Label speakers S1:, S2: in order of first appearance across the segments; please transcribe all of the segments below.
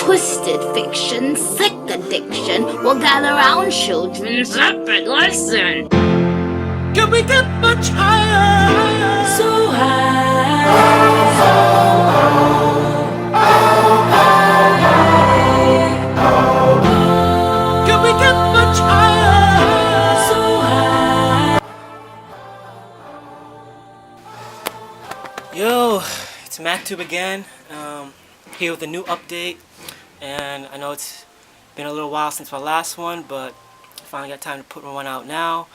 S1: twisted fiction, sick addiction will gather round children's epic lesson.
S2: Can we get much higher?
S1: So high.
S2: Can we get much higher?
S1: So high.
S3: Yo, it's MacTube again, here with a new update, and I know it's been a little while since my last one, but I finally got time to put one out now.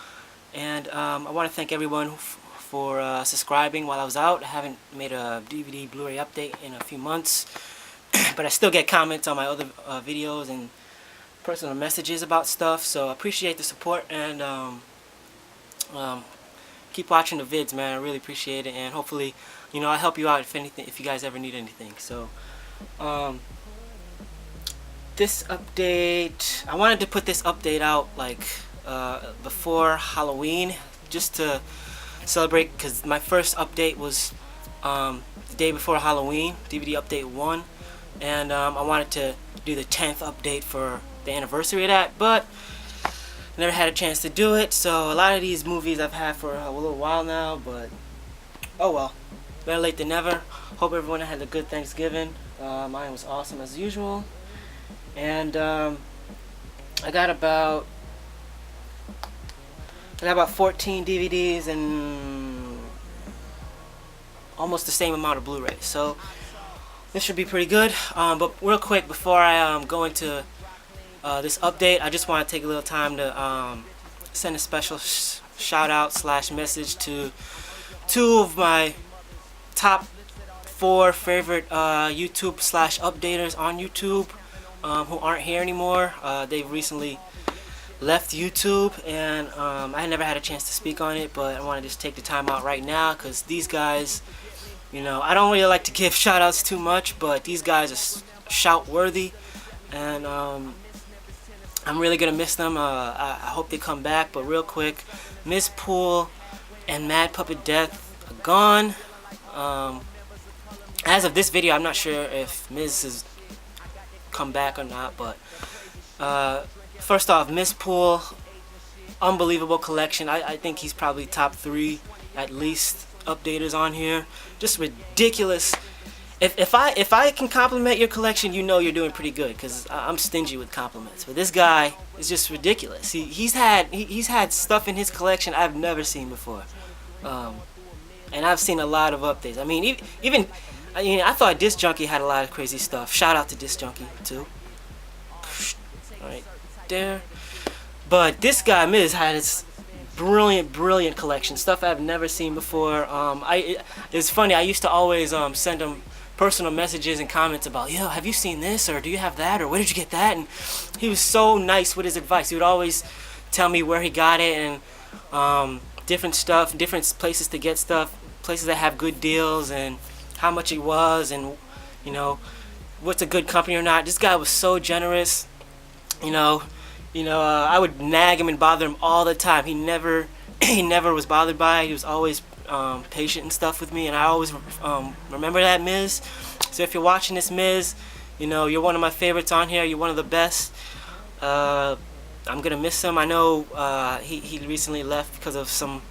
S3: And I want to thank everyone for subscribing while I was out. I haven't made a DVD Blu-ray update in a few months, but I still get comments on my other videos and personal messages about stuff, so I appreciate the support, and keep watching the vids, man. I really appreciate it, and hopefully, you know, I'll help you out if you guys ever need anything. So this update, I wanted to put this update out like before Halloween, just to celebrate, because my first update was the day before Halloween, DVD update 1, and I wanted to do the 10th update for the anniversary of that, but never had a chance to do it. So a lot of these movies I've had for a little while now, but oh well, better late than never. Hope everyone had a good Thanksgiving. Mine was awesome as usual, and I got about 14 DVDs and almost the same amount of Blu-ray, so this should be pretty good. But real quick, before I go into this update, I just want to take a little time to send a special shout out / message to two of my top 4 favorite YouTube / updaters on YouTube who aren't here anymore. They've recently left YouTube, and I never had a chance to speak on it, but I want to just take the time out right now, because these guys, you know, I don't really like to give shout outs too much, but these guys are shout worthy, and I'm really gonna miss them. I hope they come back. But real quick, Miz Pool and Mad Puppet Death are gone. As of this video, I'm not sure if Miz has come back or not, but first off, Miz Pool, unbelievable collection. I think he's probably top 3 at least updaters on here. Just ridiculous. If I can compliment your collection, you know you're doing pretty good, because I'm stingy with compliments. But this guy is just ridiculous. He's had stuff in his collection I've never seen before, and I've seen a lot of updates. I mean, I thought Disc Junkie had a lot of crazy stuff. Shout out to Disc Junkie too. Right there. But this guy Miz had his brilliant collection, stuff I've never seen before. It's funny, I used to always send him personal messages and comments about, yo, have you seen this, or do you have that, or where did you get that? And he was so nice with his advice. He would always tell me where he got it, and different stuff, different places to get stuff, places that have good deals, and how much it was, and you know, what's a good company or not. This guy was so generous. You know, I would nag him and bother him all the time. He never was bothered by it. He was always patient and stuff with me, and I always remember that, Miz. So if you're watching this, Miz, you know, you're one of my favorites on here. You're one of the best. I'm gonna miss him. I know he recently left because of some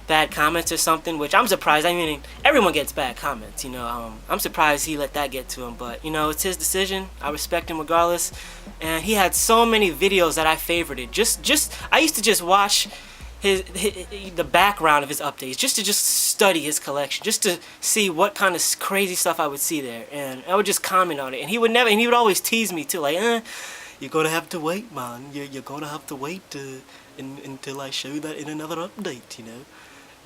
S3: bad comments or something, which I'm surprised. I mean, everyone gets bad comments, you know. I'm surprised he let that get to him, but you know, it's his decision. I respect him regardless. And he had so many videos that I favorited. I used to just watch the background of his updates, just to study his collection, just to see what kind of crazy stuff I would see there, and I would just comment on it. And he would always tease me too, like, you're gonna have to wait, man. You're gonna have to wait until I show that in another update, you know.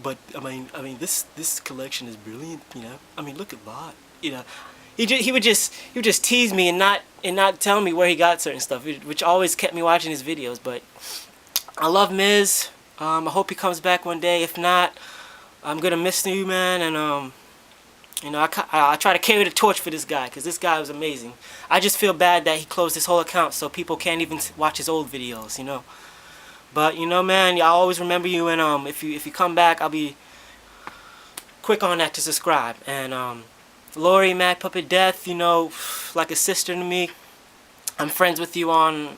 S3: But I mean, this collection is brilliant, you know. I mean, look at that, you know. He would just tease me and not tell me where he got certain stuff, which always kept me watching his videos. But I love Miz. I hope he comes back one day. If not, I'm gonna miss you, man. And you know, I try to carry the torch for this guy, because this guy was amazing. I just feel bad that he closed his whole account so people can't even watch his old videos, you know. But you know, man, I always remember you, and if you come back, I'll be quick on that to subscribe. And Lori, Mad Puppet Death, you know, like a sister to me. I'm friends with you on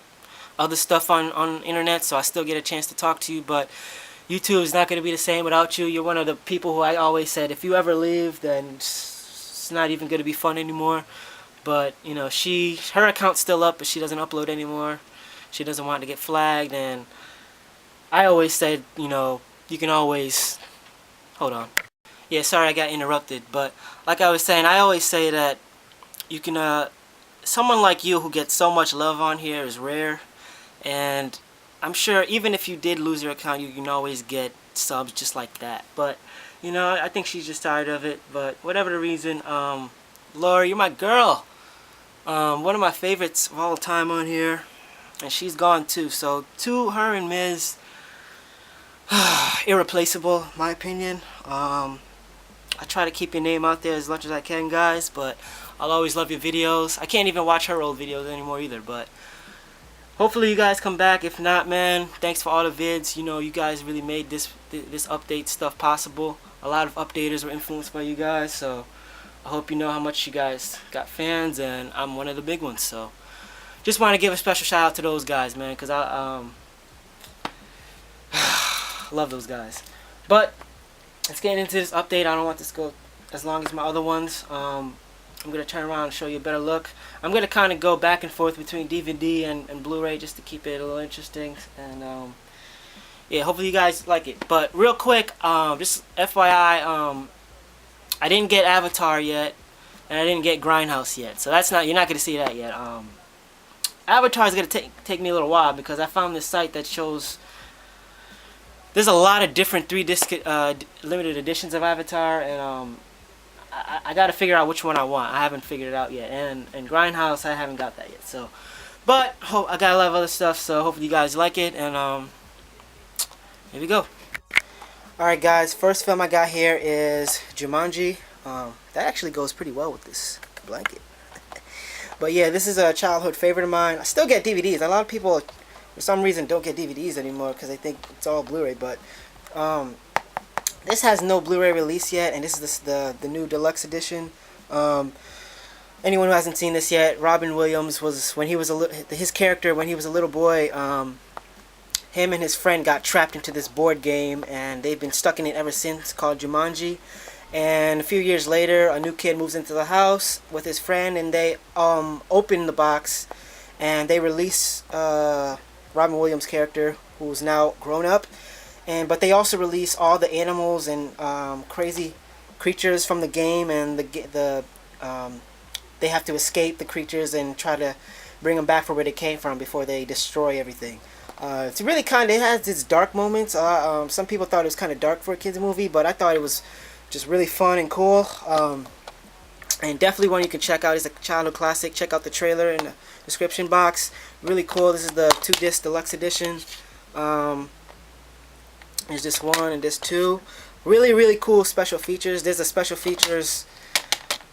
S3: other stuff on internet, so I still get a chance to talk to you, but YouTube is not going to be the same without you. You're one of the people who I always said, if you ever leave, then it's not even going to be fun anymore. But, you know, her account's still up, but she doesn't upload anymore. She doesn't want to get flagged, and I always said, you know, you can always... Hold on. Yeah, sorry I got interrupted, but like I was saying, I always say that you can, someone like you who gets so much love on here is rare, and I'm sure even if you did lose your account, you can always get subs just like that. But, you know, I think she's just tired of it, but whatever the reason, Laura, you're my girl. One of my favorites of all time on here, and she's gone too. So, her and Miz, irreplaceable, my opinion. I try to keep your name out there as much as I can, guys, but I'll always love your videos. I can't even watch her old videos anymore either, but hopefully you guys come back. If not, man, thanks for all the vids. You know, you guys really made this update stuff possible. A lot of updaters were influenced by you guys, so I hope you know how much you guys got fans, and I'm one of the big ones. So just want to give a special shout out to those guys, man, because I love those guys. But let's get into this update. I don't want this to go as long as my other ones. I'm going to turn around and show you a better look. I'm going to kind of go back and forth between DVD and Blu-ray just to keep it a little interesting. And yeah, hopefully you guys like it. But real quick, just FYI, I didn't get Avatar yet, and I didn't get Grindhouse yet. So that's you're not going to see that yet. Avatar is going to take me a little while because I found this site that shows there's a lot of different 3-disc limited editions of Avatar, and I got to figure out which one I want. I haven't figured it out yet, and Grindhouse, I haven't got that yet. So, but I got a lot of other stuff, so hopefully you guys like it, and here we go. Alright guys, first film I got here is Jumanji. That actually goes pretty well with this blanket. But yeah, this is a childhood favorite of mine. I still get DVDs. A lot of people, for some reason, don't get DVDs anymore because they think it's all Blu-ray. But this has no Blu-ray release yet, and this is the new deluxe edition. Anyone who hasn't seen this yet, Robin Williams was his character when he was a little boy. Him and his friend got trapped into this board game, and they've been stuck in it ever since, called Jumanji. And a few years later, a new kid moves into the house with his friend, and they open the box, and they release Robin Williams' character, who's now grown up. But they also release all the animals and crazy creatures from the game, and they have to escape the creatures and try to bring them back from where they came from before they destroy everything. It's really it has its dark moments. Some people thought it was kind of dark for a kids movie, but I thought it was just really fun and cool. And definitely one you can check out. It's a childhood classic. Check out the trailer in the description box. Really cool. This is the 2-disc deluxe edition. There's this 1 and this 2. Really, really cool special features. There's a special features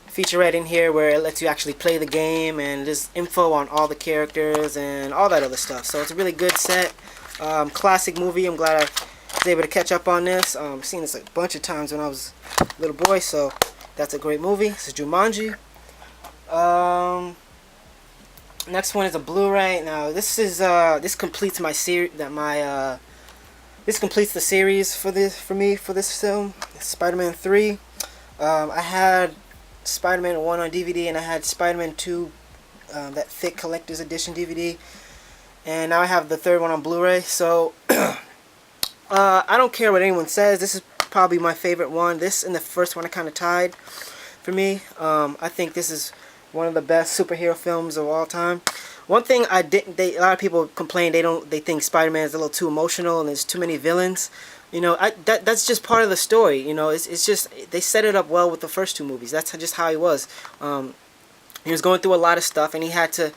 S3: featurette in here where it lets you actually play the game, and there's info on all the characters and all that other stuff. So it's a really good set. Classic movie. I'm glad I was able to catch up on this. I've seen this a bunch of times when I was a little boy, so that's a great movie. This is Jumanji. Next one is a Blu-ray. Now this completes my series. This completes the series for this film. Spider-Man 3. I had Spider-Man 1 on DVD, and I had Spider-Man 2, that thick collector's edition DVD, and now I have the third one on Blu-ray. So I don't care what anyone says, this is probably my favorite one. This and the first one are kind of tied for me. I think this is one of the best superhero films of all time. One thing a lot of people complain they think Spider-Man is a little too emotional and there's too many villains. You know, that's just part of the story. You know, it's just they set it up well with the first 2 movies. That's just how he was. He was going through a lot of stuff, and he had to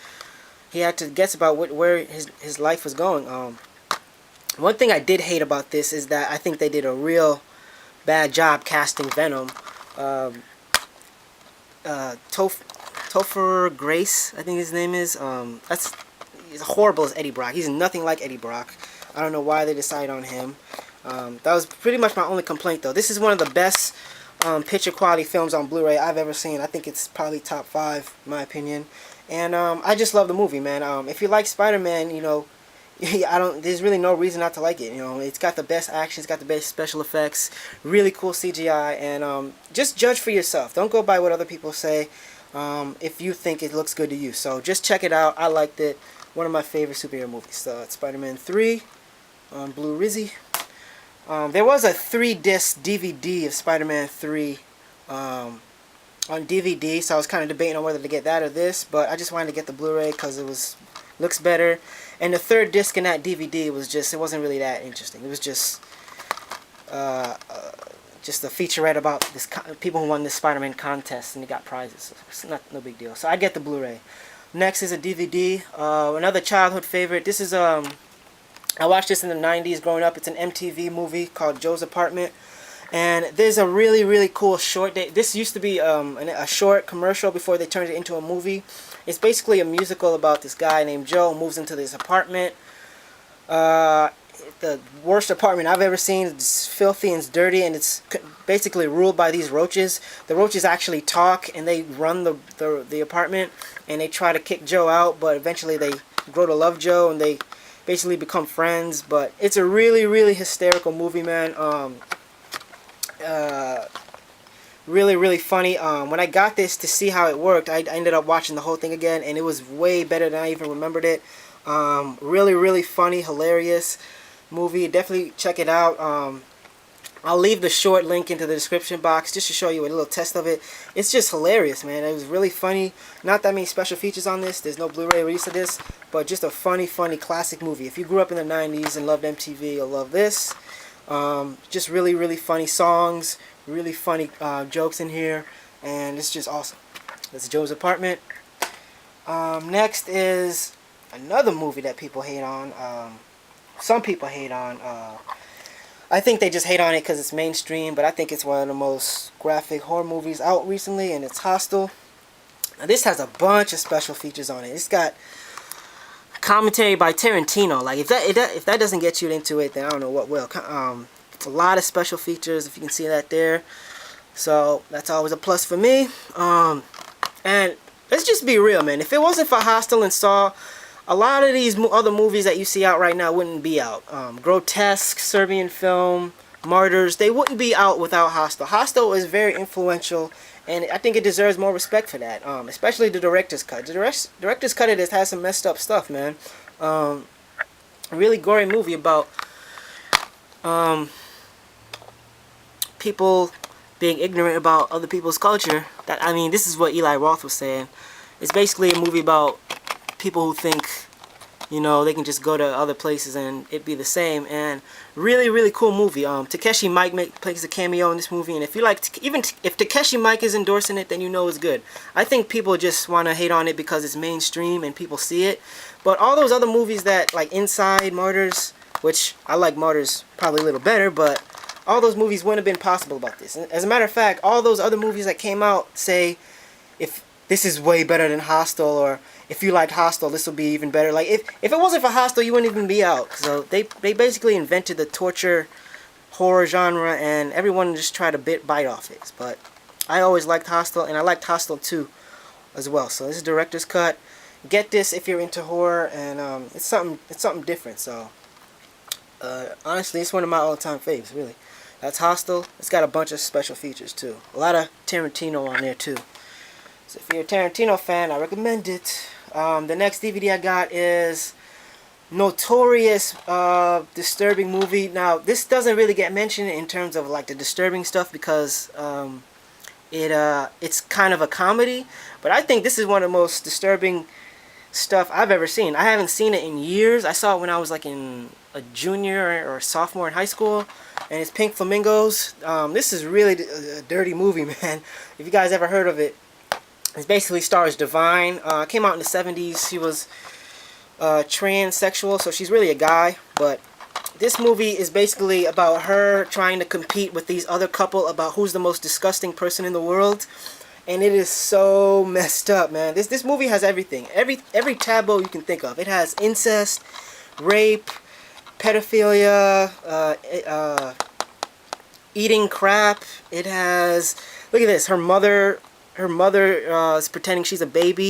S3: guess about where his life was going. One thing I did hate about this is that I think they did a real bad job casting Venom. Topher Grace, I think his name is. He's horrible as Eddie Brock. He's nothing like Eddie Brock. I don't know why they decided on him. That was pretty much my only complaint, though. This is one of the best picture quality films on Blu-ray I've ever seen. I think it's probably top 5 in my opinion. And I just love the movie, man. If you like Spider-Man, you know, there's really no reason not to like it. You know, it's got the best action, it's got the best special effects, really cool CGI, and just judge for yourself. Don't go by what other people say if you think it looks good to you. So just check it out. I liked it. One of my favorite superhero movies. So it's Spider-Man 3 on Blu-ray. There was a 3-disc DVD of Spider-Man 3 on DVD, so I was kind of debating on whether to get that or this, but I just wanted to get the Blu-ray because it looks better. And the 3rd disc in that DVD it wasn't really that interesting. It was just a featurette about this people who won this Spider-Man contest and they got prizes. So it's no big deal. So I get the Blu-ray. Next is a DVD, another childhood favorite. This is I watched this in the 90s growing up. It's an MTV movie called Joe's Apartment. And there's a really, really cool short. This used to be a short commercial before they turned it into a movie. It's basically a musical about this guy named Joe who moves into this apartment. The worst apartment I've ever seen. It's filthy and it's dirty, and it's basically ruled by these roaches. The roaches actually talk, and they run the apartment, and they try to kick Joe out, but eventually they grow to love Joe, and they basically become friends. But it's a really, really hysterical movie, man. Really, really funny. When I got this to see how it worked, I ended up watching the whole thing again, and it was way better than I even remembered it. Really, really funny, hilarious movie. Definitely check it out. I'll leave the short link into the description box just to show you a little test of it. It's just hilarious, man. It was really funny. Not that many special features on this. There's no Blu-ray release of this, but just a funny, funny classic movie. If you grew up in the 90s and loved MTV, you'll love this. Just really, really funny songs, really funny jokes in here, and it's just awesome. That's Joe's Apartment. Next is another movie that people hate on. Some people hate on. I think they just hate on it because it's mainstream, but I think it's one of the most graphic horror movies out recently, and it's Hostel. Now, this has a bunch of special features on it. It's got commentary by Tarantino. Like, if that doesn't get you into it, then I don't know what will. A lot of special features, if you can see that there. So that's always a plus for me. And let's just be real, man. If it wasn't for Hostel and Saw, a lot of these other movies that you see out right now wouldn't be out. Grotesque, Serbian Film, Martyrs, they wouldn't be out without Hostel. Hostel is very influential, and I think it deserves more respect for that, especially the director's cut. The director's cut of this has some messed up stuff, man. A really gory movie about people being ignorant about other people's culture. I mean, this is what Eli Roth was saying. It's basically a movie about people who think, you know, they can just go to other places and it be the same. And really, really cool movie. Takeshi Mike plays a cameo in this movie, and if you like, even if Takeshi Mike is endorsing it, then you know it's good. I think people just want to hate on it because it's mainstream and people see it. But all those other movies that, like Inside, Martyrs, which I like Martyrs probably a little better, but all those movies wouldn't have been possible about this. As a matter of fact, all those other movies that came out say, if this is way better than Hostel, or if you like Hostel, this will be even better. Like, if it wasn't for Hostel, you wouldn't even be out. So they basically invented the torture horror genre, and everyone just tried to bite off it. But I always liked Hostel, and I liked Hostel 2 as well. So this is director's cut. Get this if you're into horror, and it's something different. So honestly, it's one of my all-time faves, really. That's Hostel. It's got a bunch of special features too. A lot of Tarantino on there too. So if you're a Tarantino fan, I recommend it. The next DVD I got is Notorious Disturbing Movie. Now, this doesn't really get mentioned in terms of like the disturbing stuff because it's kind of a comedy. But I think this is one of the most disturbing stuff I've ever seen. I haven't seen it in years. I saw it when I was like in a junior or sophomore in high school, and it's Pink Flamingos. This is really a dirty movie, man. If you guys ever heard of it, it basically stars Divine. Came out in the 70s. She was transsexual, so she's really a guy. But this movie is basically about her trying to compete with these other couple about who's the most disgusting person in the world. And it is so messed up, man. This movie has everything. Every taboo you can think of. It has incest, rape, pedophilia, eating crap. It has, look at this, her mother is pretending she's a baby.